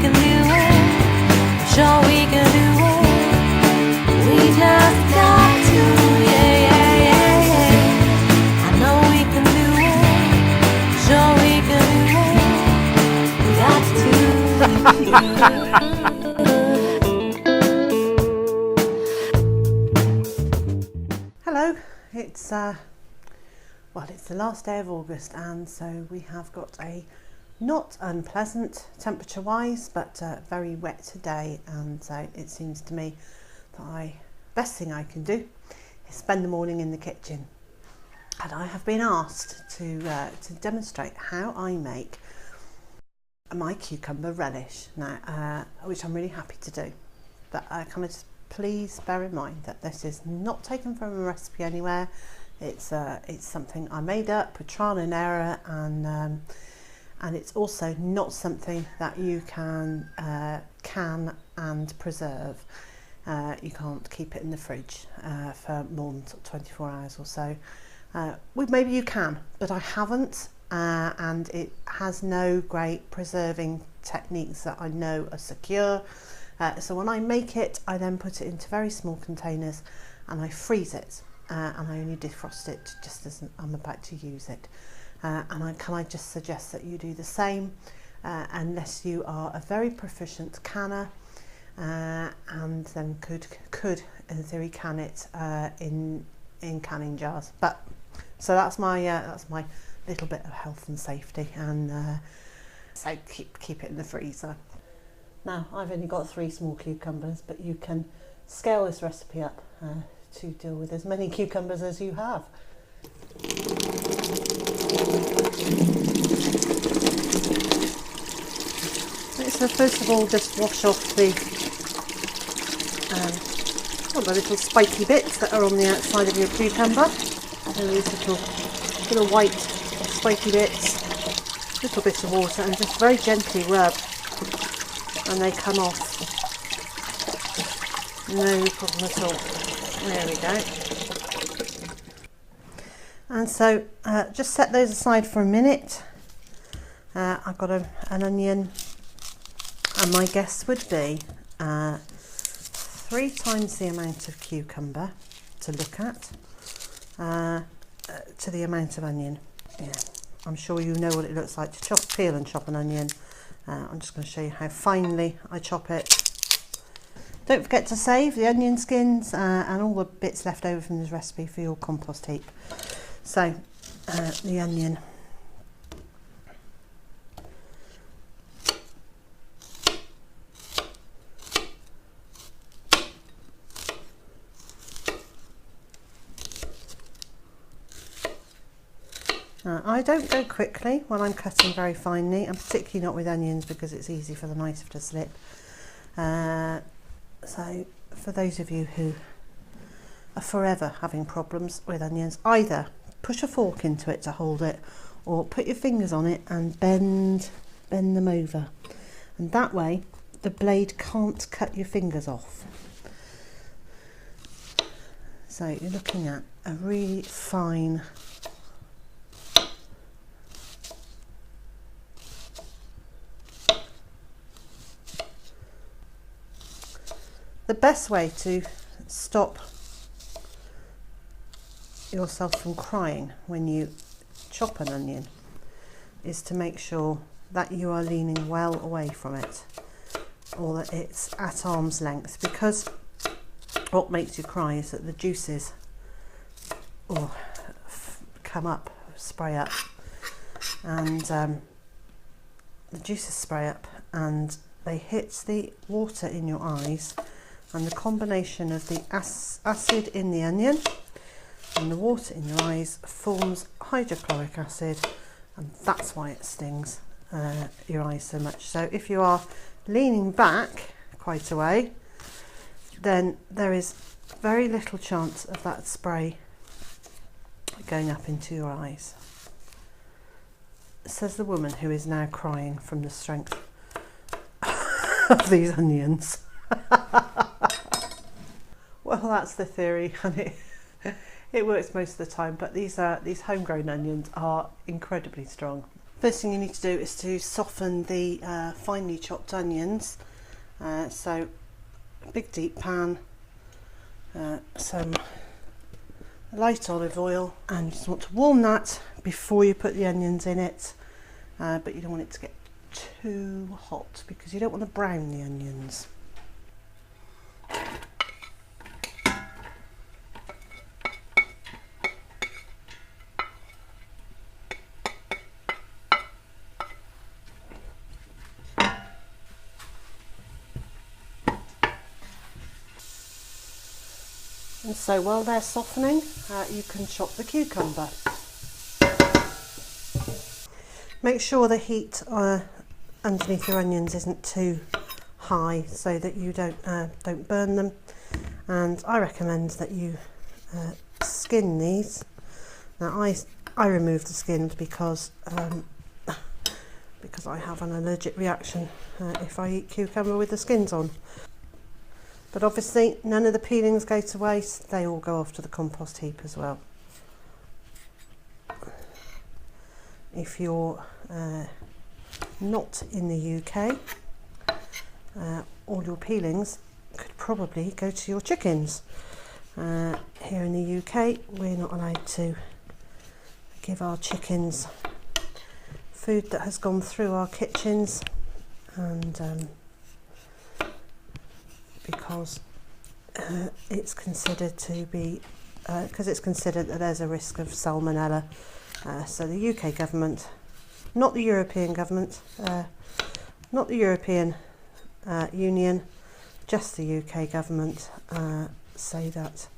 can do it. I'm sure we can do it. We just got to, yeah, yeah, yeah, yeah. I know we can do it. I'm sure we can do it. We got to. Hello, it's it's the last day of August, and so we have got a not unpleasant temperature wise, but very wet today, and so it seems to me that best thing I can do is spend the morning in the kitchen. And I have been asked to demonstrate how I make my cucumber relish now, which I'm really happy to do. But can I just please bear in mind that this is not taken from a recipe anywhere. It's something I made up with trial and error, and it's also not something that you can and preserve. You can't keep it in the fridge for more than 24 hours or so. Maybe you can, but I haven't, and it has no great preserving techniques that I know are secure. So when I make it, I then put it into very small containers and I freeze it, and I only defrost it just as I'm about to use it. Can I just suggest that you do the same, unless you are a very proficient canner, and then could in theory can it in canning jars. But so that's my little bit of health and safety, and so keep it in the freezer. Now, I've only got 3 small cucumbers, but you can scale this recipe up to deal with as many cucumbers as you have. So first of all, just wash off the little spiky bits that are on the outside of your cucumber. So these little white spiky bits, little bit of water, and just very gently rub, and they come off. No problem at all. There we go. And so just set those aside for a minute. I've got an onion, and my guess would be 3 times the amount of cucumber to look at to the amount of onion. Yeah, I'm sure you know what it looks like to peel and chop an onion. I'm just going to show you how finely I chop it. Don't forget to save the onion skins and all the bits left over from this recipe for your compost heap. So the onion. I don't go quickly when I'm cutting very finely, and particularly not with onions, because it's easy for the knife to slip. So for those of you who are forever having problems with onions, either push a fork into it to hold it, or put your fingers on it and bend them over, and that way the blade can't cut your fingers off. So you're looking at a really fine The best way to stop yourself from crying when you chop an onion is to make sure that you are leaning well away from it, or that it's at arm's length, because what makes you cry is that the juices come up, spray up, and the juices spray up and they hit the water in your eyes, and the combination of the acid in the onion and the water in your eyes forms hydrochloric acid, and that's why it stings your eyes so much. So if you are leaning back quite a way, then there is very little chance of that spray going up into your eyes, says the woman who is now crying from the strength of these onions. Well, that's the theory, and it works most of the time, but these homegrown onions are incredibly strong. First thing you need to do is to soften the finely chopped onions. So a big deep pan, some light olive oil, and you just want to warm that before you put the onions in it, but you don't want it to get too hot because you don't want to brown the onions. And so while they're softening, you can chop the cucumber. Make sure the heat underneath your onions isn't too high so that you don't burn them. And I recommend that you skin these. Now I remove the skins because I have an allergic reaction if I eat cucumber with the skins on. But obviously none of the peelings go to waste, they all go off to the compost heap as well. If you're not in the UK, all your peelings could probably go to your chickens. Here in the UK we're not allowed to give our chickens food that has gone through our kitchens, and because it's considered to be, because it's considered that there's a risk of salmonella. So the UK government, not the European government, not the European Union, just the UK government say that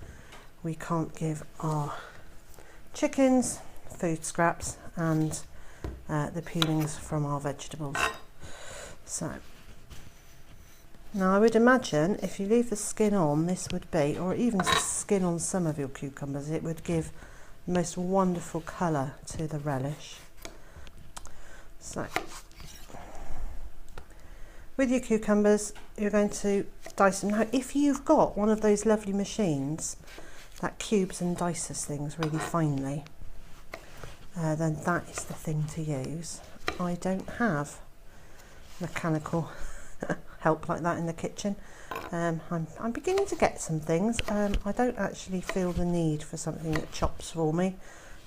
we can't give our chickens food scraps and the peelings from our vegetables. So now I would imagine if you leave the skin on, this would be, or even the skin on some of your cucumbers, it would give the most wonderful colour to the relish. So with your cucumbers you're going to dice them. Now if you've got one of those lovely machines that cubes and dices things really finely, then that is the thing to use. I don't have mechanical help like that in the kitchen. I'm beginning to get some things. I don't actually feel the need for something that chops for me.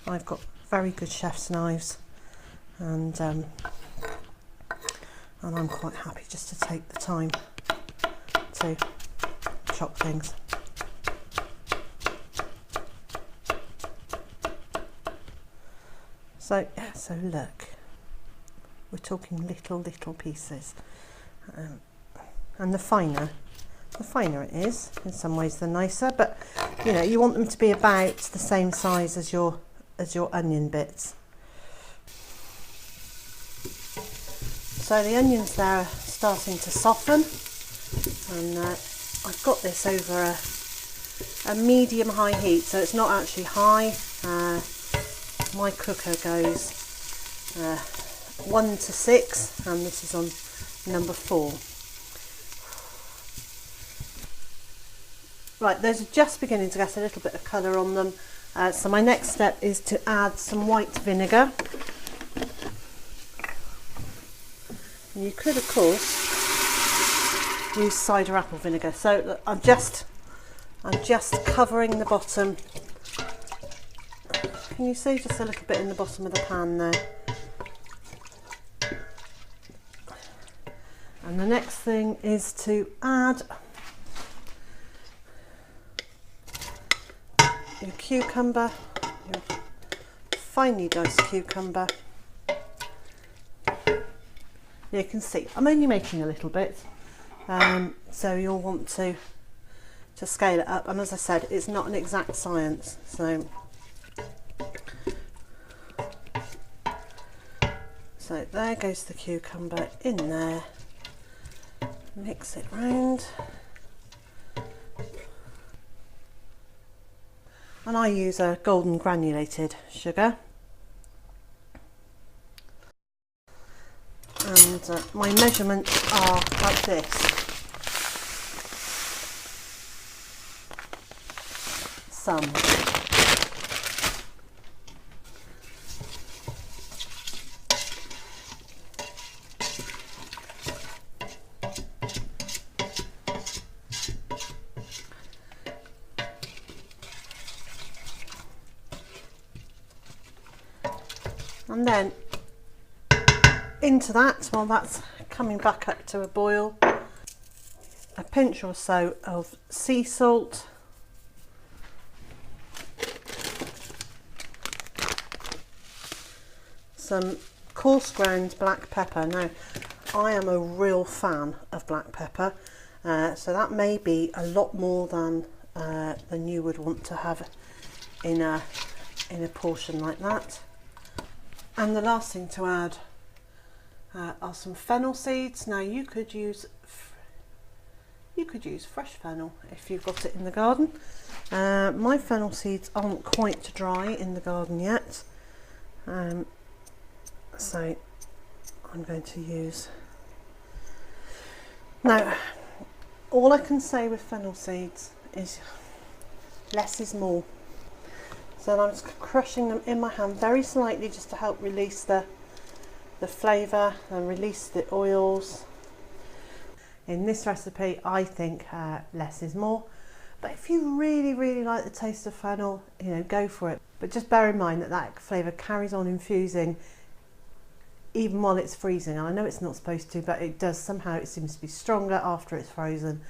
I've got very good chef's knives, and I'm quite happy just to take the time to chop things. So look, we're talking little pieces. And the finer it is, in some ways the nicer, but you know, you want them to be about the same size as your onion bits. So the onions there are starting to soften, and I've got this over a medium-high heat, so it's not actually high. My cooker goes 1 to 6, and this is on number 4. Right, those are just beginning to get a little bit of colour on them. So my next step is to add some white vinegar. And you could, of course, use cider apple vinegar. So look, I'm just covering the bottom. Can you see just a little bit in the bottom of the pan there? And the next thing is to add your cucumber, your finely diced cucumber. You can see I'm only making a little bit, so you'll want to scale it up, and as I said, it's not an exact science. So there goes the cucumber in there. Mix it round, and I use a golden granulated sugar, and my measurements are like this. Some. And then into that, while that's coming back up to a boil, a pinch or so of sea salt, some coarse ground black pepper. Now, I am a real fan of black pepper, so that may be a lot more than you would want to have in a portion like that. And the last thing to add are some fennel seeds. Now, you could use fresh fennel if you've got it in the garden. My fennel seeds aren't quite dry in the garden yet, so I'm going to use. Now, all I can say with fennel seeds is less is more. So I'm just crushing them in my hand very slightly, just to help release the flavour and release the oils. In this recipe, I think less is more. But if you really like the taste of fennel, you know, go for it. But just bear in mind that that flavour carries on infusing even while it's freezing. And I know it's not supposed to, but it does. Somehow it seems to be stronger after it's frozen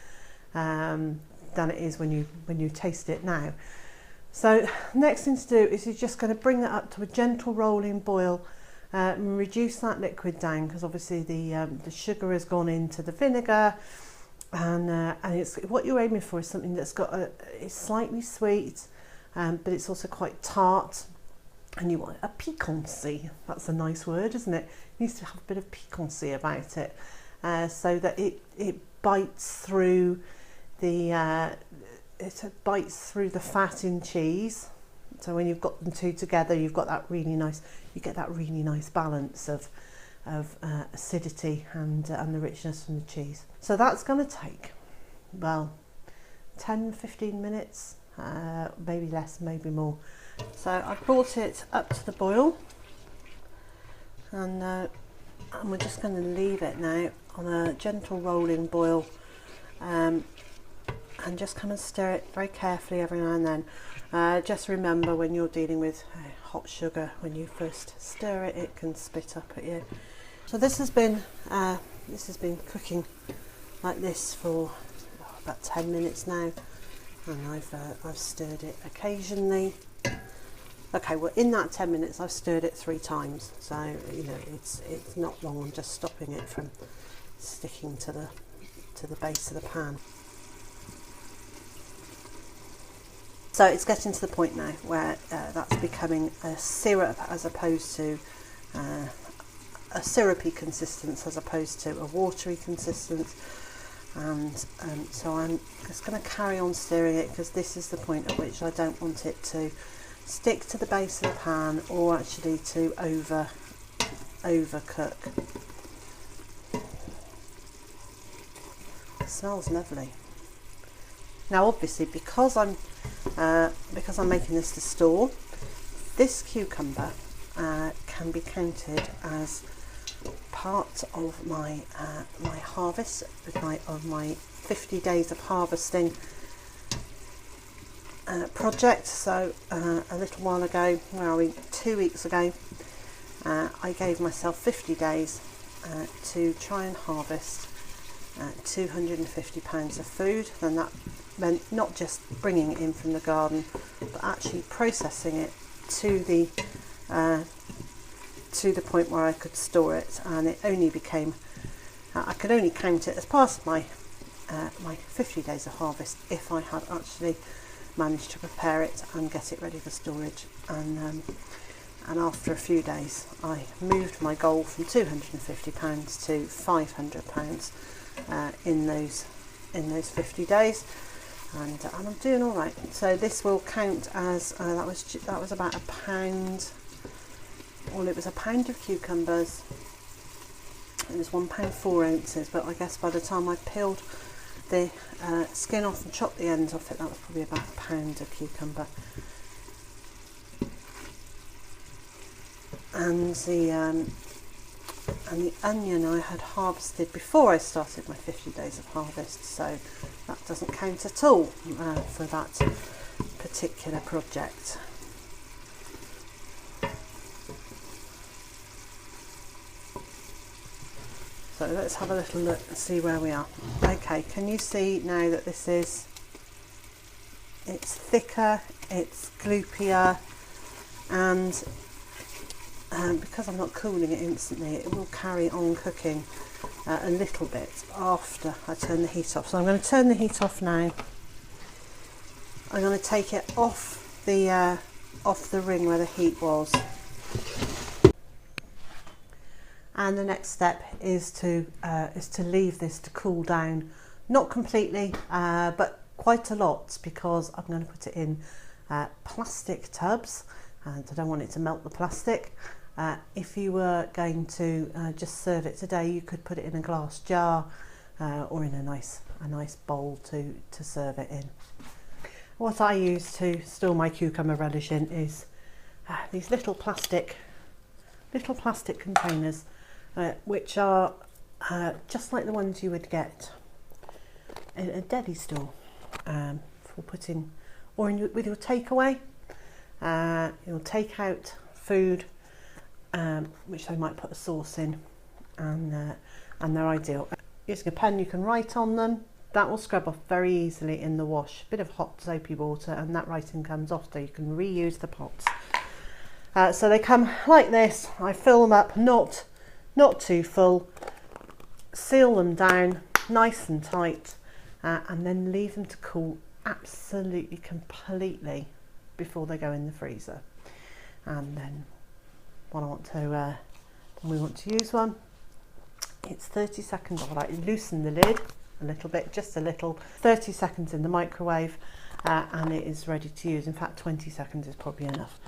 than it is when you taste it now. So next thing to do is you're just going to bring that up to a gentle rolling boil and reduce that liquid down, because obviously the sugar has gone into the vinegar, and it's what you're aiming for is something that's got it's slightly sweet, but it's also quite tart, and you want a piquancy. That's a nice word, isn't it? It needs to have a bit of piquancy about it, so that it bites through the fat in cheese. So when you've got them two together, you've got that really nice. You get that really nice balance of acidity and the richness from the cheese. So that's going to take, well, 10-15 minutes, maybe less, maybe more. So I've brought it up to the boil, and we're just going to leave it now on a gentle rolling boil, and just come and stir it very carefully every now and then. Just remember, when you're dealing with hot sugar, when you first stir it, it can spit up at you. So this has been cooking like this for about 10 minutes now, and I've stirred it occasionally. Okay, well, in that 10 minutes I've stirred it 3 times, so you know it's not long. I'm just stopping it from sticking to the base of the pan. So it's getting to the point now where that's becoming a syrup as opposed to a syrupy consistence as opposed to a watery consistence, and so I'm just going to carry on stirring it, because this is the point at which I don't want it to stick to the base of the pan or actually to overcook. It smells lovely. Now, obviously, because I'm making this to store, this cucumber can be counted as part of my my harvest of my 50 days of harvesting project. So a little while ago, where are we? 2 weeks ago, I gave myself 50 days to try and harvest 250 pounds of food. Then that meant not just bringing it in from the garden, but actually processing it to the point where I could store it, and it only became I could only count it as part of my my 50 days of harvest if I had actually managed to prepare it and get it ready for storage. And after a few days, I moved my goal from £250 to £500 in those 50 days, and I'm doing all right. So this will count as that was about a pound. Well, it was a pound of cucumbers. It was £1 4 ounces, but I guess by the time I peeled the skin off and chopped the ends off it, that was probably about a pound of cucumber. And the onion I had harvested before I started my 50 days of harvest, so that doesn't count at all for that particular project. So let's have a little look and see where we are. Okay, can you see now that this is, it's thicker, it's gloopier, and because I'm not cooling it instantly, it will carry on cooking a little bit after I turn the heat off. So I'm going to turn the heat off now. I'm going to take it off the ring where the heat was. And the next step is to leave this to cool down, not completely, but quite a lot, because I'm going to put it in plastic tubs, and I don't want it to melt the plastic. If you were going to just serve it today, you could put it in a glass jar or in a nice bowl to serve it in. What I use to store my cucumber relish in is these little plastic containers, which are just like the ones you would get in a deli store for putting, or with your takeaway. You'll take out food, which they might put a sauce in, and they're ideal. Using a pen, you can write on them. That will scrub off very easily in the wash. A bit of hot soapy water, and that writing comes off, so you can reuse the pots. So they come like this. I fill them up, not too full. Seal them down nice and tight, and then leave them to cool absolutely completely before they go in the freezer. And then when we want to use one, it's 30 seconds. I like loosen the lid a little bit, just a little, 30 seconds in the microwave, and it is ready to use. In fact, 20 seconds is probably enough.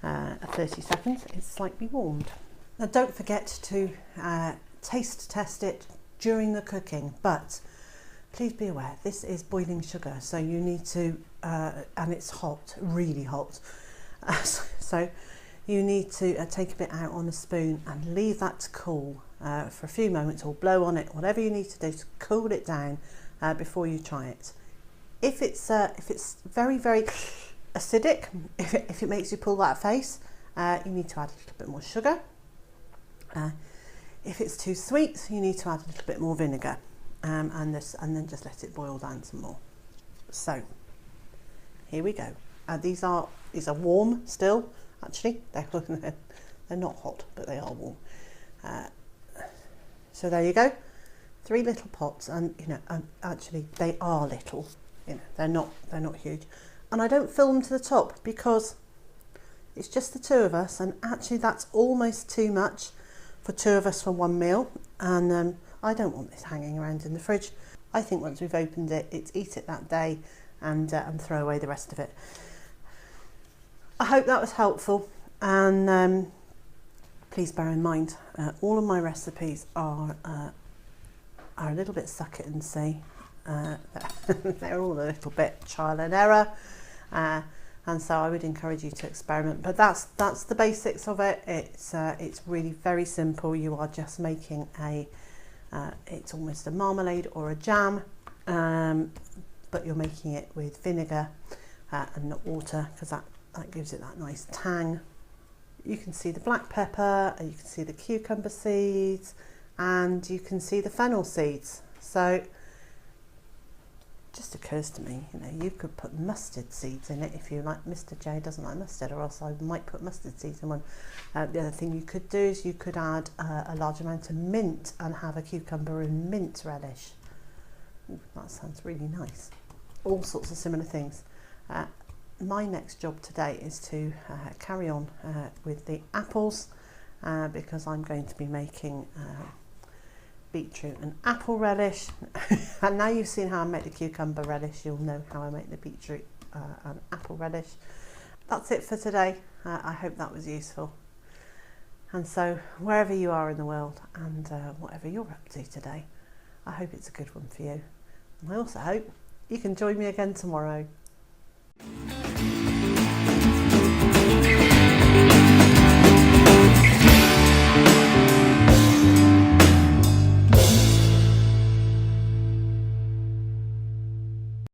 At 30 seconds, it's slightly warmed. Now, don't forget to taste test it during the cooking, but please be aware this is boiling sugar, so you need to, and it's hot, really hot, so you need to take a bit out on a spoon and leave that to cool for a few moments, or blow on it, whatever you need to do to cool it down before you try it. If it's very, very acidic, if it makes you pull that face, you need to add a little bit more sugar. If it's too sweet, you need to add a little bit more vinegar, and then just let it boil down some more. So here we go. These are warm still. Actually, they're not hot, but they are warm. So there you go. 3 little pots, and actually they are little. They're not huge. And I don't fill them to the top because it's just the 2 of us, and actually that's almost too much for 2 of us for one meal. And I don't want this hanging around in the fridge. I think once we've opened it, it's eat it that day and throw away the rest of it. I hope that was helpful, and please bear in mind all of my recipes are a little bit suck it and see. They're all a little bit trial and error, and so I would encourage you to experiment. But that's the basics of it. It's really very simple. You are just making it's almost a marmalade or a jam, but you're making it with vinegar and not water, because that gives it that nice tang. You can see the black pepper, and you can see the cucumber seeds, and you can see the fennel seeds. So it just occurs to me, you could put mustard seeds in it if you like. Mr. J doesn't like mustard, or else I might put mustard seeds in one. The other thing you could do is you could add a large amount of mint and have a cucumber and mint relish. Ooh, that sounds really nice. All sorts of similar things. My next job today is to carry on with the apples, because I'm going to be making beetroot and apple relish. And now you've seen how I make the cucumber relish, you'll know how I make the beetroot and apple relish. That's it for today. I hope that was useful. And so wherever you are in the world, and whatever you're up to today, I hope it's a good one for you. And I also hope you can join me again tomorrow.